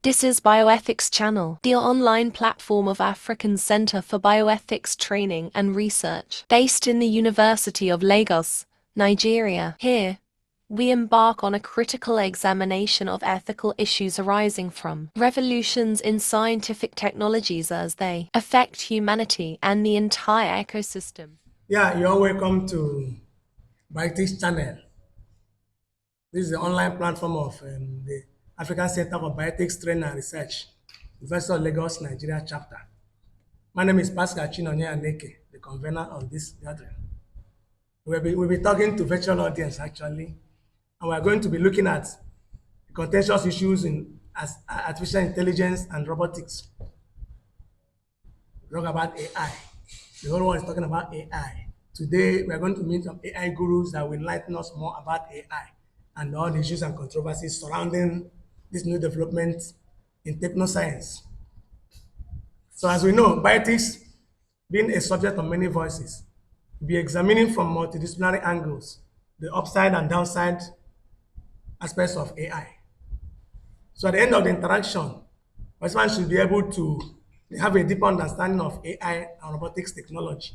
This is Bioethics Channel, the online platform of African Center for Bioethics Training and Research, based in the University of Lagos, Nigeria. Here, we embark on a critical examination of ethical issues arising from revolutions in scientific technologies as they affect humanity and the entire ecosystem. Yeah, you're welcome to Robotics channel. This is the online platform of the African Center for Biotics Training and Research, University of Lagos, Nigeria chapter. My name is Pascal Chinonye Aneke, the convener of this gathering. We'll be talking to virtual audience actually, and we're going to be looking at contentious issues in as artificial intelligence and robotics. We talk about AI. The whole world is talking about AI. Today, we are going to meet some AI gurus that will enlighten us more about AI and all the issues and controversies surrounding this new development in technoscience. So, as we know, biotics, being a subject of many voices, will be examining from multidisciplinary angles the upside and downside aspects of AI. So, at the end of the interaction, participants should be able to have a deeper understanding of AI and robotics technology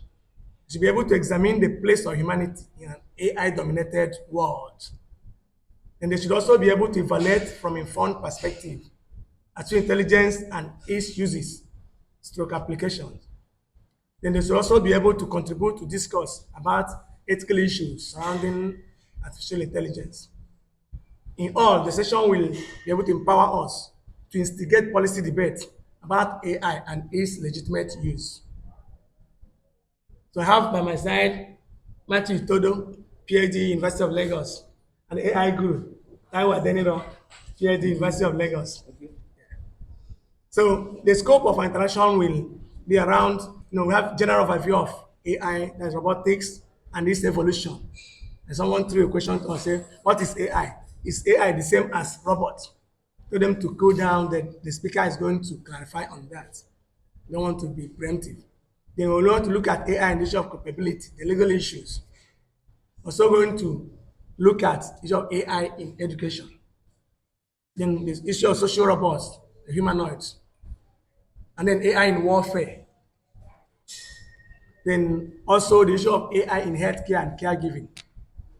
to be able to examine the place of humanity in an AI-dominated world. And they should also be able to evaluate from informed perspective artificial intelligence and its uses, stroke applications. Then they should also be able to contribute to discuss about ethical issues surrounding artificial intelligence. In all, the session will be able to empower us to instigate policy debate about AI and its legitimate use. So I have by my side Matthew Todo, PhD, University of Lagos, and AI guru, Taiwo Adeniro, PhD, University of Lagos. So the scope of our interaction will be around, we have general overview of AI, that's robotics, and its evolution. And someone threw a question to us, say, what is AI? Is AI the same as robot? For them to go down, the speaker is going to clarify on that. We don't want to be preemptive. Then we want to look at AI and the issue of capability, the legal issues. Also going to look at the issue of AI in education. Then the issue of social robots, the humanoids. And then AI in warfare. Then also the issue of AI in healthcare and caregiving.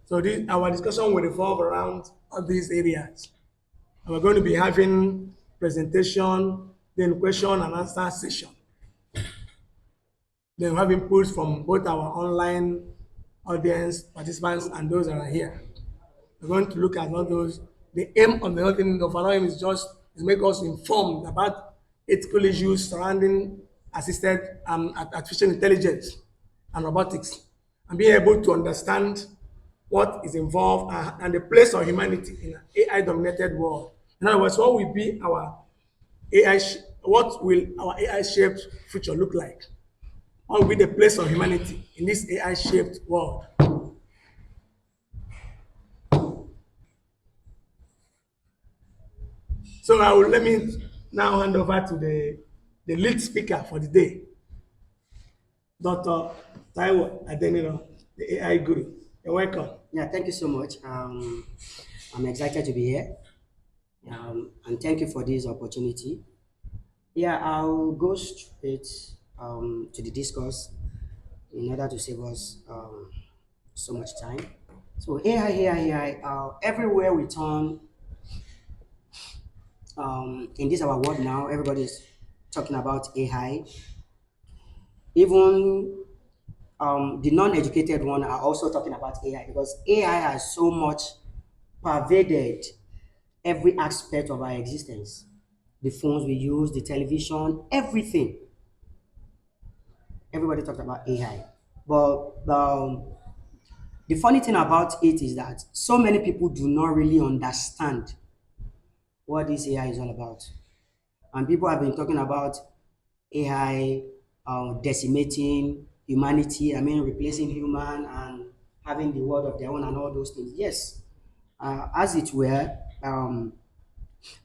So our discussion will revolve around all these areas. And we're going to be having presentation, then question and answer session. Then we have inputs from both our online audience, participants, and those that are here. We're going to look at all those. The aim of the whole thing, the overall aim is just to make us informed about ethical issues surrounding assisted artificial intelligence and robotics, and being able to understand what is involved and the place of humanity in an AI-dominated world. In other words, what will be our what will our AI-shaped future look like? What will be the place of humanity in this AI-shaped world? So let me now hand over to the lead speaker for the day, Dr. Taiwo Adeniro, the AI guru. You're welcome. Yeah, thank you so much. I'm excited to be here, and thank you for this opportunity. Yeah, I'll go straight to the discourse in order to save us so much time. So AI. Everywhere we turn in this our world now, everybody's talking about AI. Even the non-educated one are also talking about AI because AI has so much pervaded every aspect of our existence. The phones we use, the television, everything. Everybody talked about AI. But the funny thing about it is that so many people do not really understand what this AI is all about. And people have been talking about AI decimating humanity, I mean, replacing human and having the world of their own and all those things. Yes, as it were,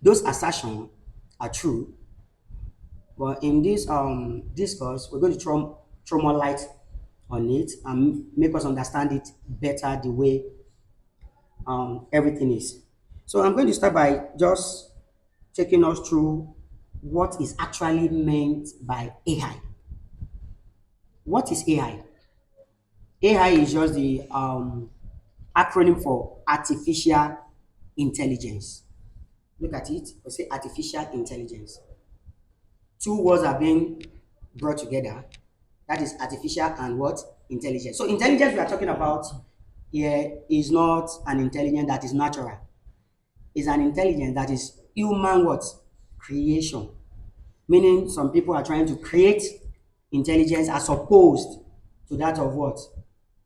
those assertions are true, but in this discourse, we're going to throw more light on it and make us understand it better the way everything is. So I'm going to start by just taking us through what is actually meant by AI. What is AI? AI is just the acronym for artificial intelligence. Look at it. We say artificial intelligence. Two words are being brought together. That is artificial and what? Intelligence. So intelligence we are talking about here is not an intelligence that is natural. It's an intelligence that is human what? Creation. Meaning some people are trying to create intelligence as opposed to that of what?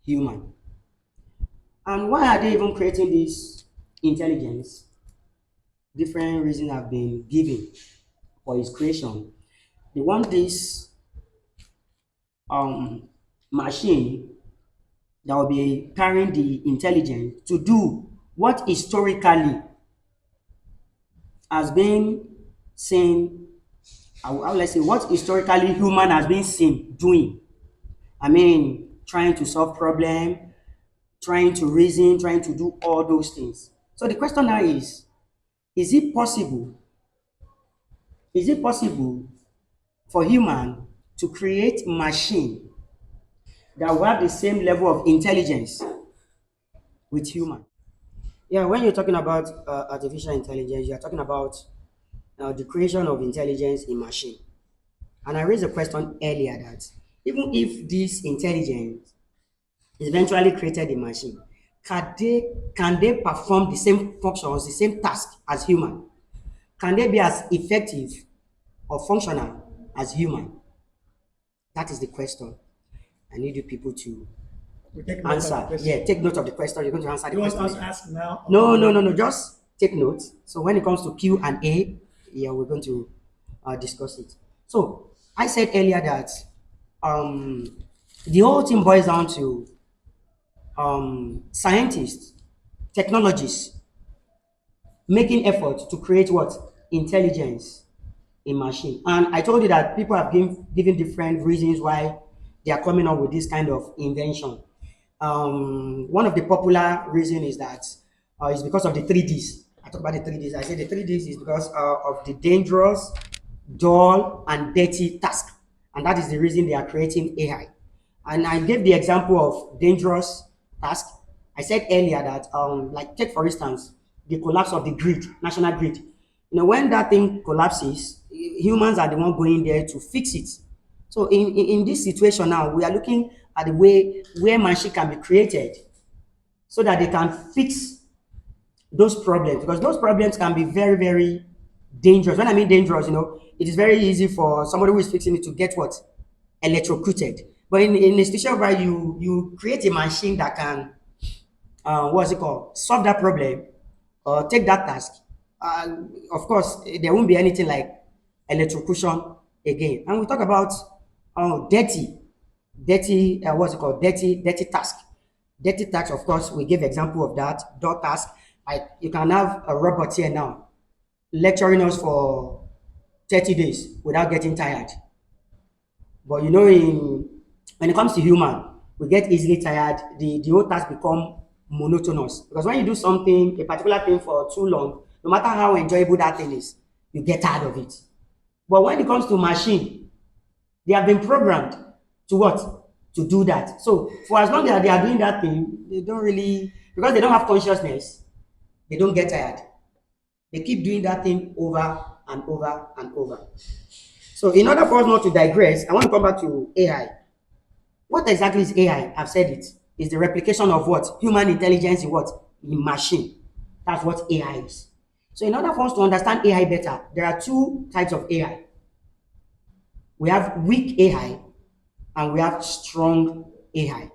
Human. And why are they even creating this intelligence? Different reasons have been given for its creation. They want this um, machine that will be carrying the intelligence to do what historically has been seen, how will I say, what historically human has been seen doing. I mean, trying to solve problem, trying to reason, trying to do all those things. So the question now is it possible, is it possible for human to create machine that will have the same level of intelligence with human? Yeah, when you're talking about artificial intelligence, you're talking about the creation of intelligence in machine. And I raised a question earlier that even if this intelligence eventually created a machine, can they perform the same functions, the same task as human? Can they be as effective or functional as human? That is the question. I need you people to We take note of the answer. question. Yeah, take note of the question. You're going to answer the You want question. us to ask now? No, no, no, no. Just take notes. So when it comes to Q and A, yeah, we're going to discuss it. So I said earlier that um, the whole thing boils down to scientists, technologists making effort to create what? Intelligence in machine. And I told you that people have given different reasons why they are coming up with this kind of invention. One of the popular reason is that it's because of the 3Ds. I talk about the 3Ds. I say the 3Ds is because of the dangerous, dull, and dirty task. And that is the reason they are creating AI. And I gave the example of dangerous task. I said earlier that, like, take for instance, the collapse of the grid, national grid. You know, when that thing collapses, humans are the one going there to fix it. So in this situation now, we are looking at the way where machine can be created so that they can fix those problems, because those problems can be very, very dangerous. When I mean dangerous, it is very easy for somebody who is fixing it to get what? Electrocuted. But in a situation where you create a machine that can what's it called, solve that problem or take that task, uh, of course there won't be anything like electrocution again. And we talk about dirty what's it called, dirty task. Dirty task, of course, we give example of that. Dot task, like you can have a robot here now lecturing us for 30 days without getting tired. But when it comes to human, we get easily tired. The whole task become monotonous, because when you do something, a particular thing for too long, no matter how enjoyable that thing is, you get tired of it. But when it comes to machine, they have been programmed to what? To do that. So for as long as they are doing that thing, they don't really, because they don't have consciousness, they don't get tired. They keep doing that thing over and over and over. So in order for us not to digress, I want to come back to AI. What exactly is AI? I've said it. It's the replication of what? Human intelligence in what? In machine. That's what AI is. So in order for us to understand AI better, there are two types of AI. We have weak AI and we have strong AI.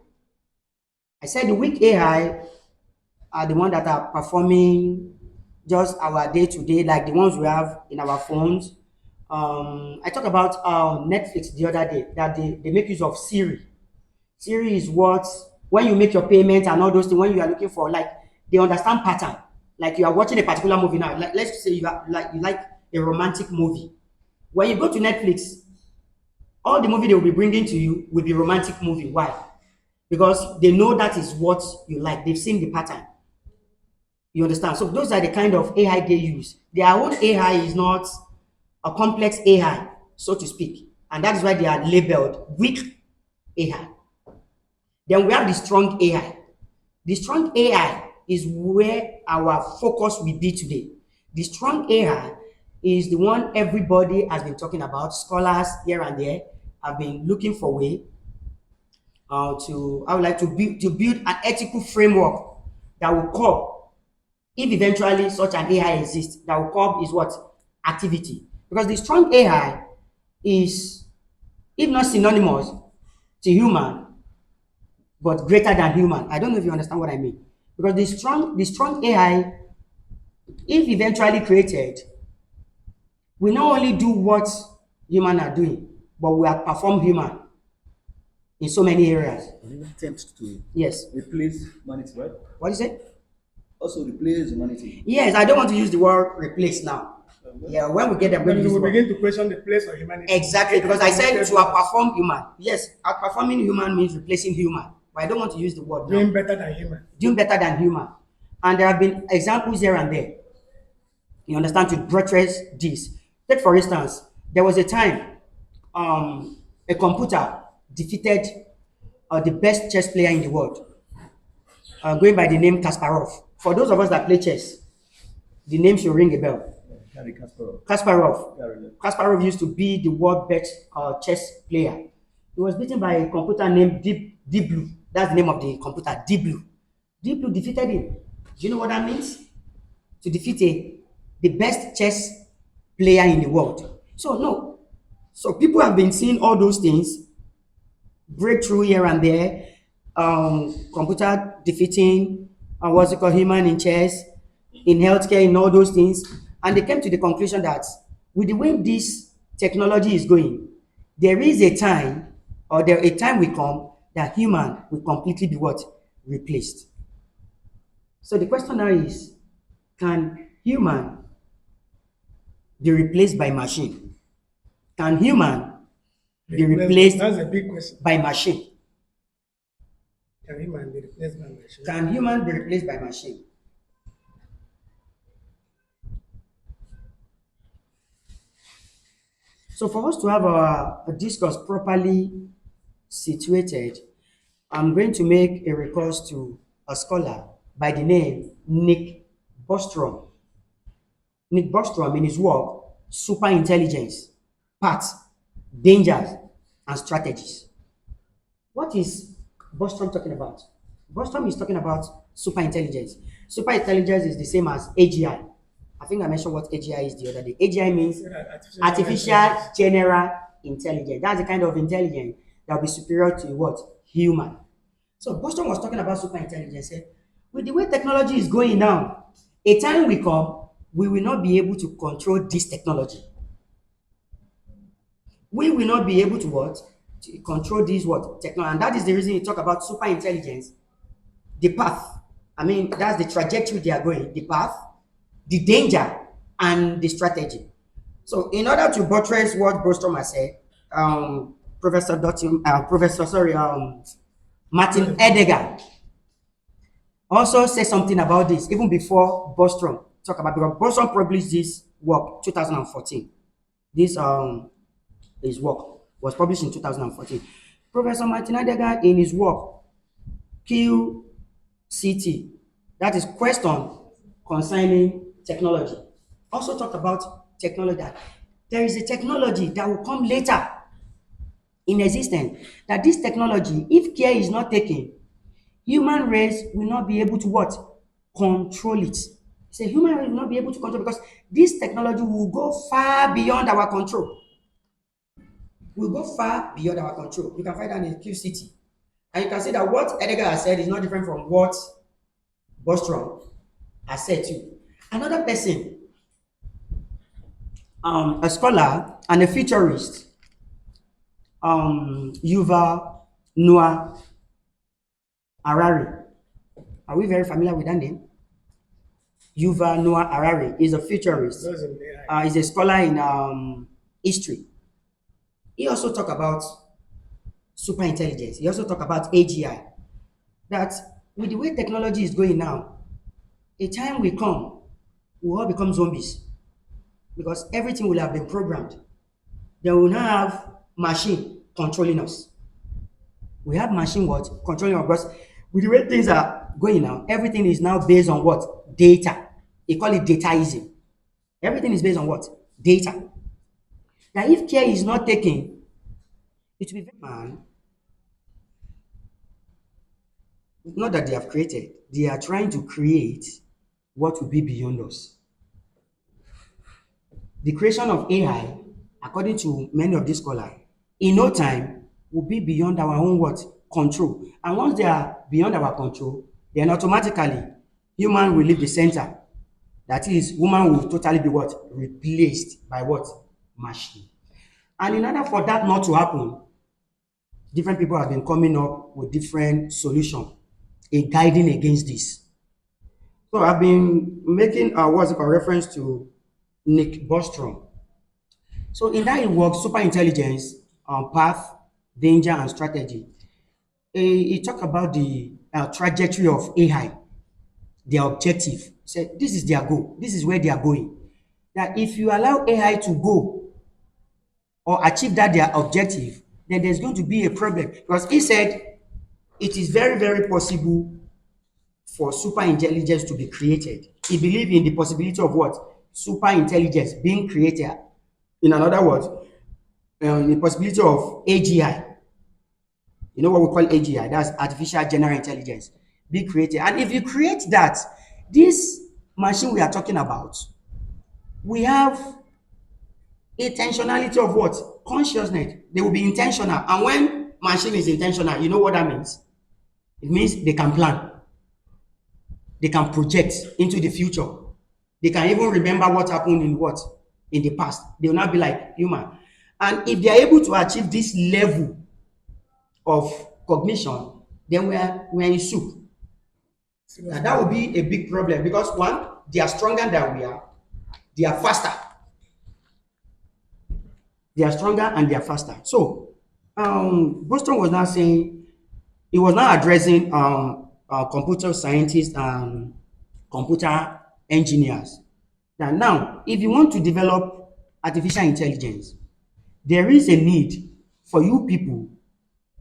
I said the weak AI are the ones that are performing just our day to day, like the ones we have in our phones. I talked about Netflix the other day, that they make use of Siri. Siri is what, when you make your payment and all those things, when you are looking for, like, they understand pattern. Like you are watching a particular movie now. Like, let's say you like a romantic movie. When you go to Netflix, all the movie they will be bringing to you will be romantic movie. Why? Because they know that is what you like. They've seen the pattern. You understand? So those are the kind of AI they use. Their own AI is not a complex AI, so to speak. And that is why they are labeled weak AI. Then we have the strong AI. The strong AI is where our focus will be today. The strong AI is the one everybody has been talking about. Scholars here and there have been looking for way I would like to build an ethical framework that will curb, if eventually such an AI exists, that will curb is what? Activity. Because the strong AI is, if not synonymous to human, but greater than human. I don't know if you understand what I mean. Because the strong AI, if eventually created, we not only do what human are doing, but we outperform human in so many areas. Attempt to Yes. replace humanity, right? What is it? Also replace humanity. Yes, I don't want to use the word replace now. Yeah, when we get there, I'm going Then to we use the will word. begin to question the place of humanity. Exactly, because I said to outperform human. Yes, outperforming human means replacing human. But I don't want to use the word now. Doing better than human. Doing better than human. And there have been examples here and there. You understand, to buttress this. Take for instance, there was a time a computer defeated the best chess player in the world, going by the name Kasparov. For those of us that play chess, the name should ring a bell. Gary Kasparov. Kasparov. Gary. Kasparov used to be the world best chess player. He was beaten by a computer named Deep Blue. That's the name of the computer, Deep Blue. Deep Blue defeated him. Do you know what that means? To defeat the best chess player in the world. So no. So people have been seeing all those things, breakthrough here and there, computer defeating, what's it called, human in chess, in healthcare, in all those things. And they came to the conclusion that with the way this technology is going, there is a time, or there a time will come that human will completely be what? Replaced. So the question now is, can human be replaced by machine? Can human be replaced That's a big question. by machine? Can human be replaced by machine? Can human be replaced by machine? So for us to have a discourse properly situated, I'm going to make a recourse to a scholar by the name Nick Bostrom. Nick Bostrom, in his work, Superintelligence, Paths, Dangers, and Strategies. What is Bostrom talking about? Bostrom is talking about superintelligence. Superintelligence is the same as AGI. I think I mentioned what AGI is the other day. AGI means artificial general intelligence. That's the kind of intelligence that will be superior to what? Human. So Bostrom was talking about superintelligence. Said, with the way technology is going now, a time will come, we will not be able to control this technology. We will not be able to what? To control this what? Technology. And that is the reason you talk about super intelligence. The path. I mean, that's the trajectory they are going. The path, the danger, and the strategy. So in order to buttress what Bostrom has said, Martin Heidegger also said something about this even before Bostrom talk about, because Bostrom published this work 2014. This his work was published in 2014. Professor Martin Heidegger, in his work QCT, that is question concerning technology, also talked about technology, that there is a technology that will come later in existence, that this technology, if care is not taken, human race will not be able to what? Control it. Say human race will not be able to control, because this technology will go far beyond our control. Will go far beyond our control. You can find that in QCT. And you can see that what Heidegger has said is not different from what Bostrom has said too. Another person, a scholar and a futurist, Yuval Noah Harari. Are we very familiar with that name? Yuval Noah Harari is a futurist. He's a scholar in history. He also talk about super intelligence. He also talk about AGI. That with the way technology is going now, a time will come, we will all become zombies because everything will have been programmed. Then we will now have machine controlling us. We have machine what? Controlling us because with the way things are going now, everything is now based on what? Data. They call it dataism. Everything is based on what? Data. Now, if care is not taken, it will be very man. Not that they have created, they are trying to create what will be beyond us. The creation of AI, according to many of these scholars, in no time will be beyond our own what? Control. And once they are beyond our control, then automatically human will leave the center. That is, woman will totally be what? Replaced by what? Machine. And in order for that not to happen, different people have been coming up with different solutions in guiding against this. So I've been making what's it called reference to Nick Bostrom. So in that it works super intelligence, path, danger, and strategy. He talked about the trajectory of AI, their objective. He said this is their goal. This is where they are going. That if you allow AI to go or achieve that their objective, then there's going to be a problem because he said it is very very possible for super intelligence to be created. He believed in the possibility of what? Super intelligence being created. In other words, the possibility of AGI. You know what we call AGI? That's artificial general intelligence be created. And if you create that, this machine we are talking about, we have intentionality of what? Consciousness. They will be intentional. And when machine is intentional, you know what that means? It means they can plan. They can project into the future. They can even remember what happened in what? In the past. They will not be like human. And if they are able to achieve this level of cognition, then we are in soup. And that will be a big problem because one, they are stronger than we are, they are faster. They are stronger and they are faster. So Boston was now saying he was now addressing computer scientists and computer engineers. That now, if you want to develop artificial intelligence, there is a need for you people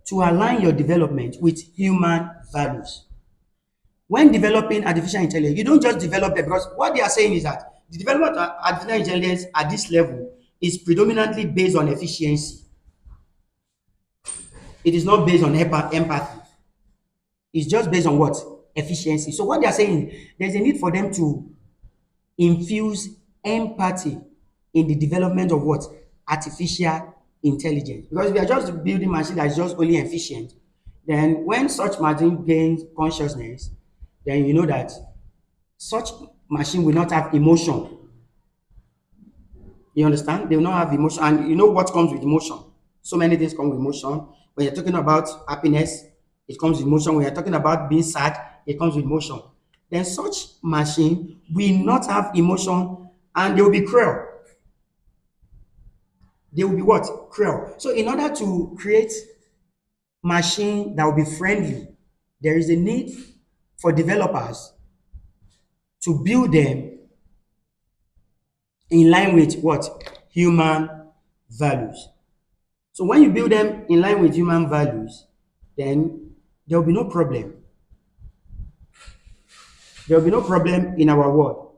to align your development with human values. When developing artificial intelligence, you don't just develop it because what they are saying is that the development of artificial intelligence at this level is predominantly based on efficiency. It is not based on empathy. It's just based on what? Efficiency. So what they are saying, there's a need for them to infuse empathy in the development of what? Artificial intelligence. Because if you are just building machine that is just only efficient, then when such machine gains consciousness, then you know that such machine will not have emotion. You understand? They will not have emotion. And you know what comes with emotion? So many things come with emotion. When you're talking about happiness, it comes with emotion. When you're talking about being sad, it comes with emotion. Then such machine will not have emotion and they will be cruel. They will be what? Cruel. So in order to create machine that will be friendly, there is a need for developers to build them in line with what? Human values. So when you build them in line with human values, then there will be no problem. There will be no problem in our world.